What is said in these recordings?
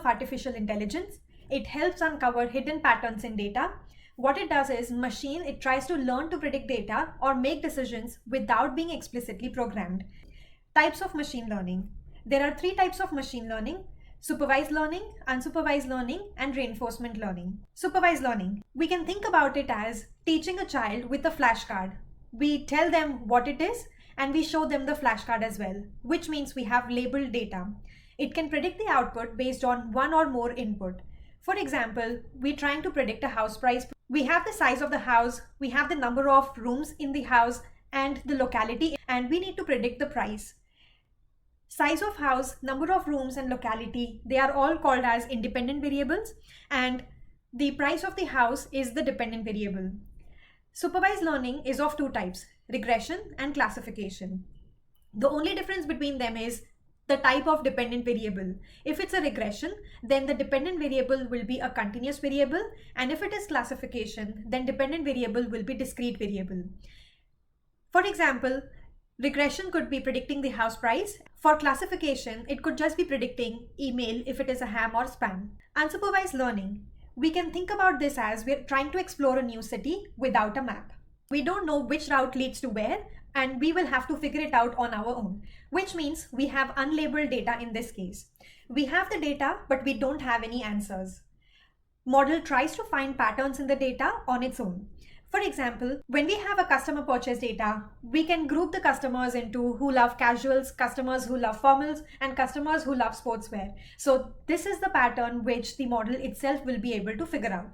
of artificial intelligence. It helps uncover hidden patterns in data. What it does is it tries to learn to predict data or make decisions without being explicitly programmed. Types of machine learning. There are 3 types of machine learning: supervised learning, unsupervised learning, and reinforcement learning. Supervised learning. We can think about it as teaching a child with a flashcard. We tell them what it is and we show them the flashcard as well, which means we have labeled data. It can predict the output based on one or more input. For example, we're trying to predict a house price. We have the size of the house, we have the number of rooms in the house and the locality, and we need to predict the price. Size of house, number of rooms, and locality, they are all called as independent variables, and the price of the house is the dependent variable. Supervised learning is of 2 types, regression and classification. The only difference between them is the type of dependent variable. If it's a regression, then the dependent variable will be a continuous variable, and if it is classification, then dependent variable will be discrete variable. For example, regression could be predicting the house price. For classification, it could just be predicting email if it is a ham or spam. Unsupervised learning. We can think about this as we're trying to explore a new city without a map. We don't know which route leads to where, and we will have to figure it out on our own, which means we have unlabeled data in this case. We have the data, but we don't have any answers. Model tries to find patterns in the data on its own. For example, when we have a customer purchase data, we can group the customers into who love casuals, customers who love formals, and customers who love sportswear. So this is the pattern which the model itself will be able to figure out.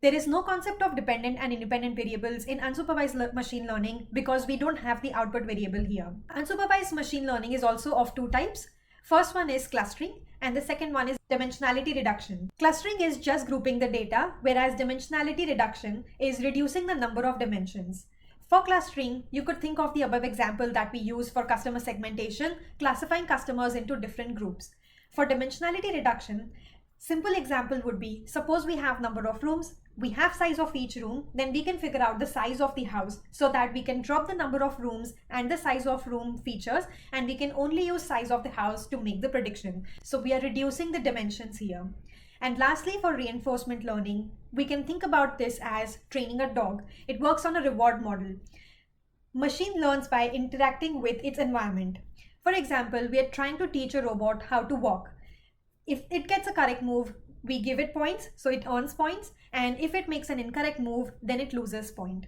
There is no concept of dependent and independent variables in unsupervised machine learning because we don't have the output variable here. Unsupervised machine learning is also of 2 types. First one is clustering, and the second one is dimensionality reduction. Clustering is just grouping the data, whereas dimensionality reduction is reducing the number of dimensions. For clustering, you could think of the above example that we use for customer segmentation, classifying customers into different groups. For dimensionality reduction, simple example would be, suppose we have number of rooms, we have size of each room, then we can figure out the size of the house so that we can drop the number of rooms and the size of room features, and we can only use size of the house to make the prediction. So we are reducing the dimensions here. And lastly, for reinforcement learning, we can think about this as training a dog. It works on a reward model. Machine learns by interacting with its environment. For example, we are trying to teach a robot how to walk. If it gets a correct move, we give it points, so it earns points, and if it makes an incorrect move, then it loses points.